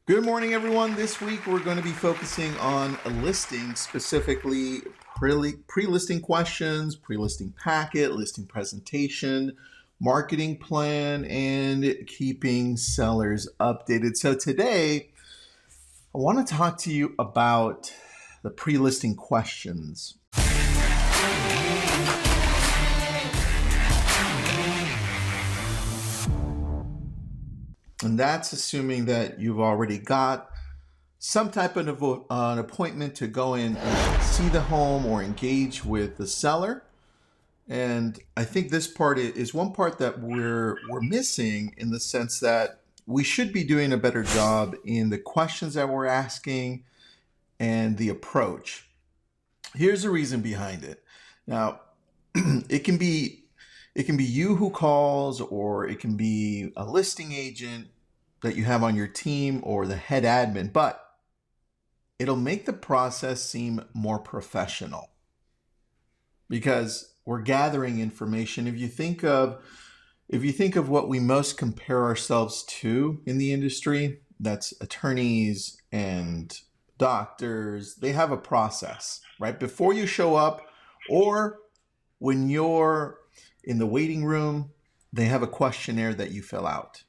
Good morning, everyone. This week we're going to be focusing on a listing, specifically pre-listing questions, pre-listing packet, listing presentation, marketing plan, and keeping sellers updated. So today I want to talk to you about the pre-listing questions. And that's assuming that you've already got some type of an appointment to go in and see the home or engage with the seller. And I think this part is one part that we're missing, in the sense that we should be doing a better job in the questions that we're asking and the approach. Here's the reason behind it. Now, it can be you who calls, or it can be a listing agent that you have on your team, or the head admin, but it'll make the process seem more professional because we're gathering information. If you think of what we most compare ourselves to in the industry, that's attorneys and doctors. They have a process, right? Before you show up, or when you're in the waiting room, they have a questionnaire that you fill out.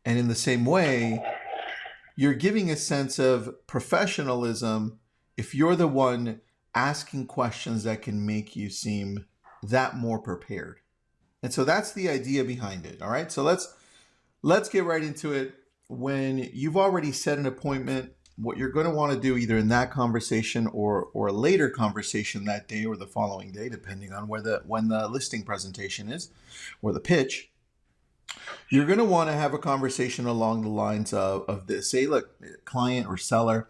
And in the same way, you're giving a sense of professionalism if you're the one asking questions that can make you seem that more prepared. And so that's the idea behind it. All right. So let's get right into it. When you've already set an appointment, what you're going to want to do, either in that conversation or a later conversation that day or the following day, depending on when the listing presentation is or the pitch, you're going to want to have a conversation along the lines of this. Say, look, client or seller,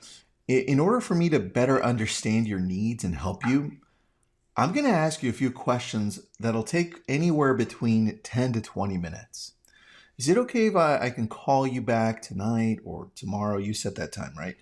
in order for me to better understand your needs and help you, I'm going to ask you a few questions that'll take anywhere between 10 to 20 minutes. Is it okay if I can call you back tonight or tomorrow? You set that time, right?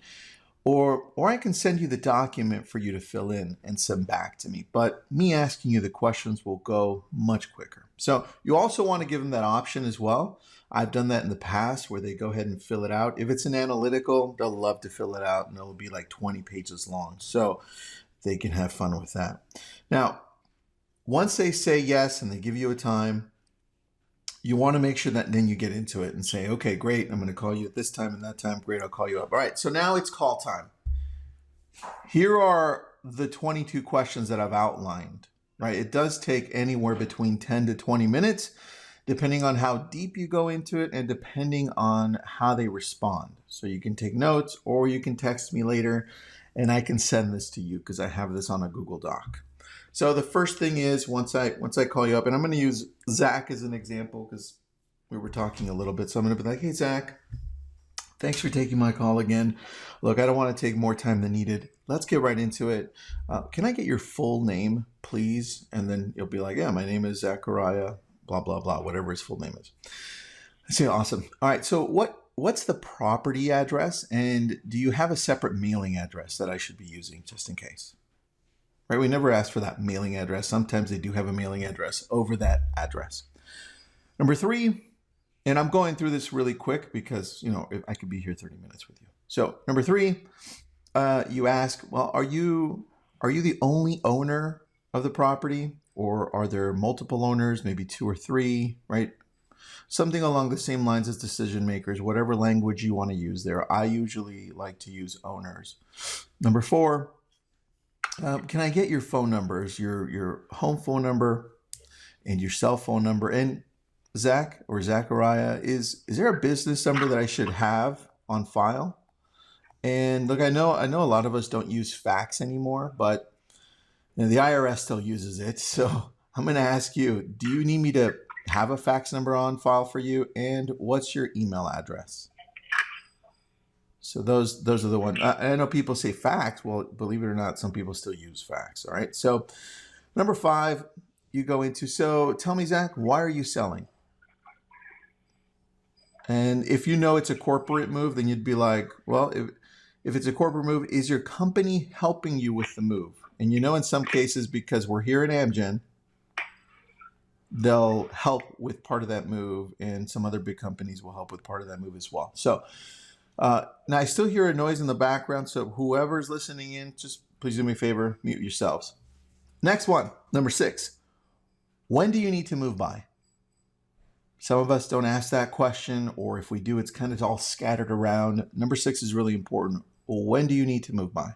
Or I can send you the document for you to fill in and send back to me. But me asking you the questions will go much quicker. So you also want to give them that option as well. I've done that in the past, where they go ahead and fill it out. If it's an analytical, they'll love to fill it out, and it'll be like 20 pages long. So they can have fun with that. Now, once they say yes and they give you a time, you want to make sure that then you get into it and say, okay, great, I'm going to call you at this time and that time. Great, I'll call you up. All right, so now it's call time. Here are the 22 questions that I've outlined, right? It does take anywhere between 10 to 20 minutes, depending on how deep you go into it and depending on how they respond. So you can take notes, or you can text me later and I can send this to you because I have this on a Google Doc. So the first thing is, once I call you up, and I'm going to use Zach as an example because we were talking a little bit. So I'm going to be like, hey, Zach, thanks for taking my call again. Look, I don't want to take more time than needed. Let's get right into it. Can I get your full name, please? And then you'll be like, yeah, my name is Zachariah, blah, blah, blah, whatever his full name is. I say, awesome. All right, so what's the property address? And do you have a separate mailing address that I should be using just in case? Right? We never ask for that mailing address. Sometimes they do have a mailing address over that address. Number 3, and I'm going through this really quick because, I could be here 30 minutes with you. So number 3, you ask, well, are you the only owner of the property, or are there multiple owners, maybe 2 or 3, right? Something along the same lines as decision makers, whatever language you want to use there. I usually like to use owners. Number 4, can I get your phone numbers, your home phone number and your cell phone number? And Zach or Zachariah, is there a business number that I should have on file? And look, I know a lot of us don't use fax anymore, but the IRS still uses it. So I'm going to ask you, do you need me to have a fax number on file for you? And what's your email address? So those are the ones. I know people say fax. Well, believe it or not, some people still use fax. All right. So number 5, you go into, so tell me, Zach, why are you selling? And if you know it's a corporate move, then you'd be like, well, if it's a corporate move, is your company helping you with the move? And in some cases, because we're here at Amgen, they'll help with part of that move, and some other big companies will help with part of that move as well. So Now, I still hear a noise in the background, so whoever's listening in, just please do me a favor, mute yourselves. Next one, number 6. When do you need to move by? Some of us don't ask that question, or if we do, it's kind of all scattered around. Number 6 is really important. When do you need to move by?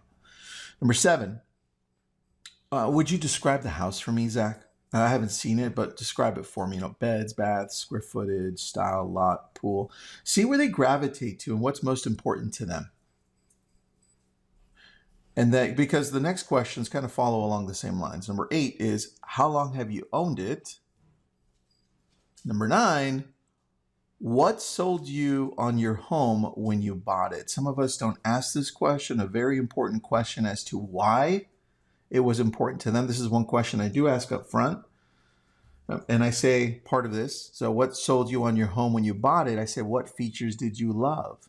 Number 7, would you describe the house for me, Zach? I haven't seen it, but describe it for me. Beds, baths, square footage, style, lot, pool. See where they gravitate to and what's most important to them. And that, because the next questions kind of follow along the same lines. Number 8 is, how long have you owned it? Number 9, what sold you on your home when you bought it? Some of us don't ask this question, a very important question as to why it was important to them. This is one question I do ask up front. And I say part of this. So what sold you on your home when you bought it? I say, what features did you love?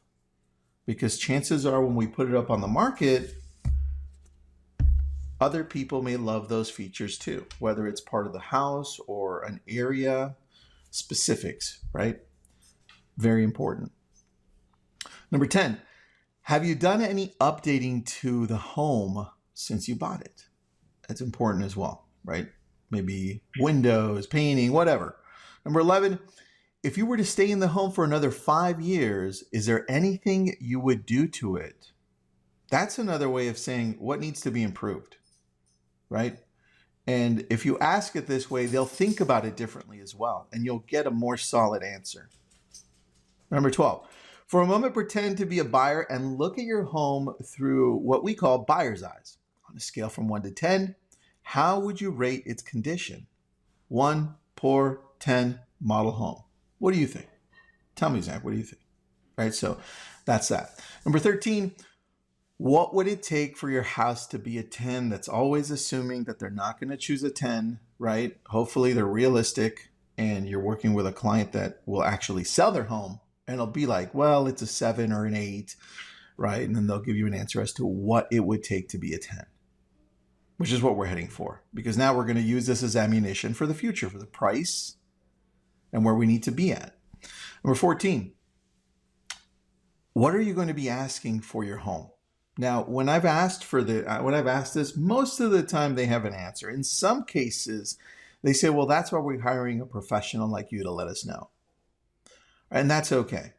Because chances are when we put it up on the market, other people may love those features too, whether it's part of the house or an area, specifics, right? Very important. Number 10, have you done any updating to the home since you bought it? That's important as well, right? Maybe windows, painting, whatever. Number 11, if you were to stay in the home for another 5 years, is there anything you would do to it? That's another way of saying what needs to be improved, right? And if you ask it this way, they'll think about it differently as well, and you'll get a more solid answer. Number 12, for a moment, pretend to be a buyer and look at your home through what we call buyer's eyes. On a scale from 1 to 10, how would you rate its condition? 1, poor, 10, model home. What do you think? Tell me, Zach, what do you think? Right, so that's that. Number 13, what would it take for your house to be a 10? That's always assuming that they're not going to choose a 10, right? Hopefully they're realistic and you're working with a client that will actually sell their home, and it'll be like, well, it's a 7 or an 8, right? And then they'll give you an answer as to what it would take to be a 10, which is what we're heading for, because now we're going to use this as ammunition for the future, for the price and where we need to be at. Number 14, what are you going to be asking for your home? Now, when I've asked this, most of the time they have an answer. In some cases, they say, well, that's why we're hiring a professional like you to let us know. And that's okay.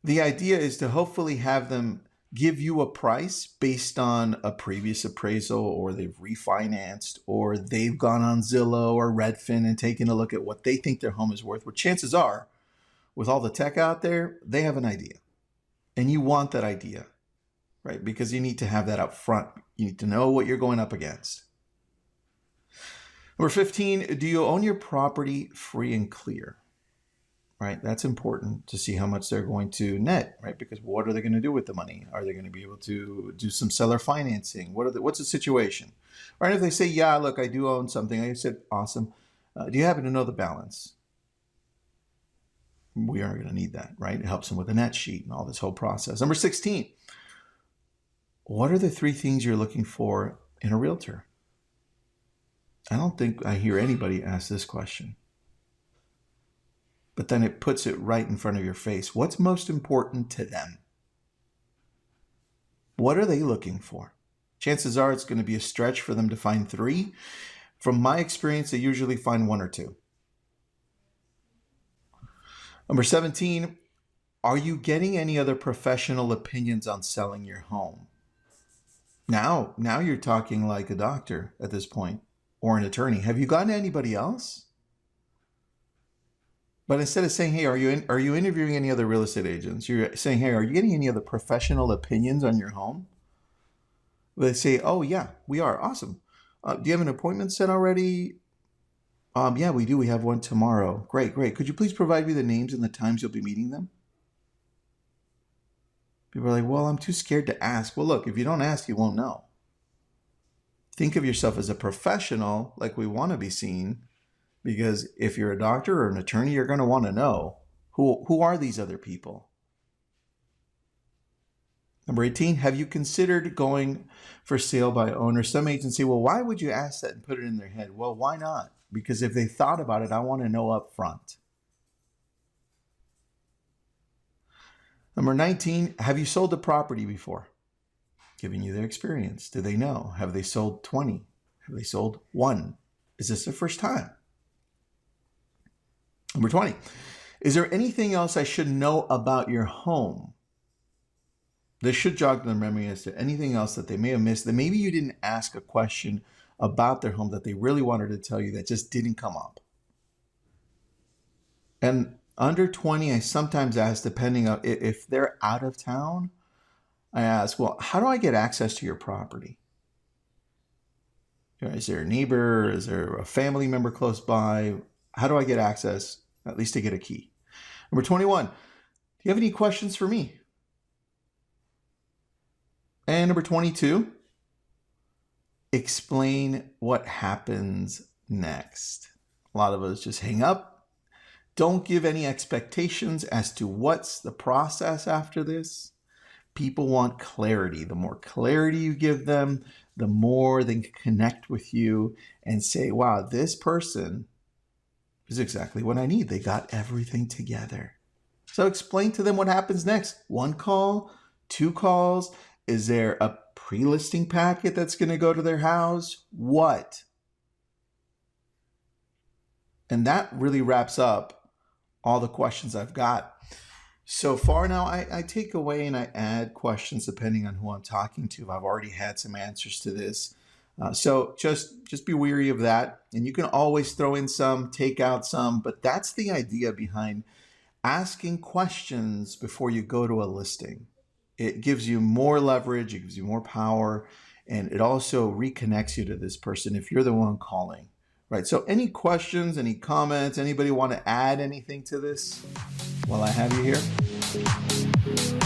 The idea is to hopefully have them give you a price based on a previous appraisal, or they've refinanced, or they've gone on Zillow or Redfin and taken a look at what they think their home is worth. Well, chances are, with all the tech out there, they have an idea. And you want that idea, right? Because you need to have that up front. You need to know what you're going up against. Number 15, do you own your property free and clear? Right? That's important to see how much they're going to net, right? Because what are they going to do with the money? Are they going to be able to do some seller financing? What's the situation? Right? If they say, yeah, look, I do own something. I said, awesome. Do you happen to know the balance? We are going to need that, right? It helps them with the net sheet and all this whole process. Number 16, what are the 3 things you're looking for in a realtor? I don't think I hear anybody ask this question. But then it puts it right in front of your face. What's most important to them? What are they looking for? Chances are it's going to be a stretch for them to find 3. From my experience, they usually find 1 or 2. Number 17, are you getting any other professional opinions on selling your home? Now you're talking like a doctor at this point, or an attorney. Have you gotten anybody else? But instead of saying, hey, are you interviewing any other real estate agents? You're saying, hey, are you getting any other professional opinions on your home? They say, oh, yeah, we are. Awesome. Do you have an appointment set already? Yeah, we do. We have one tomorrow. Great. Could you please provide me the names and the times you'll be meeting them? People are like, well, I'm too scared to ask. Well, look, if you don't ask, you won't know. Think of yourself as a professional, like we want to be seen, because if you're a doctor or an attorney, you're going to want to know who are these other people. Number 18, have you considered going for sale by owner? Some agents say, well, why would you ask that and put it in their head? Well, why not? Because if they thought about it, I want to know up front. Number 19, have you sold a property before? Giving you their experience. Do they know? Have they sold 20? Have they sold 1? Is this their first time? Number 20, is there anything else I should know about your home? This should jog their memory as to anything else that they may have missed, that maybe you didn't ask a question about their home that they really wanted to tell you that just didn't come up. And under 20, I sometimes ask, depending on if they're out of town, I ask, well, how do I get access to your property? Is there a neighbor? Is there a family member close by? How do I get access, at least to get a key? Number 21, do you have any questions for me? And number 22, explain what happens next. A lot of us just hang up. Don't give any expectations as to what's the process after this. People want clarity. The more clarity you give them, the more they can connect with you and say, wow, this person is exactly what I need. They got everything together. So explain to them what happens next. 1 call, 2 calls. Is there a pre-listing packet that's going to go to their house? What? And that really wraps up all the questions I've got. So far now, I take away and I add questions depending on who I'm talking to. I've already had some answers to this. So just be wary of that. And you can always throw in some, take out some, but that's the idea behind asking questions before you go to a listing. It gives you more leverage, it gives you more power, and it also reconnects you to this person if you're the one calling. Right. So any questions, any comments, anybody want to add anything to this while I have you here?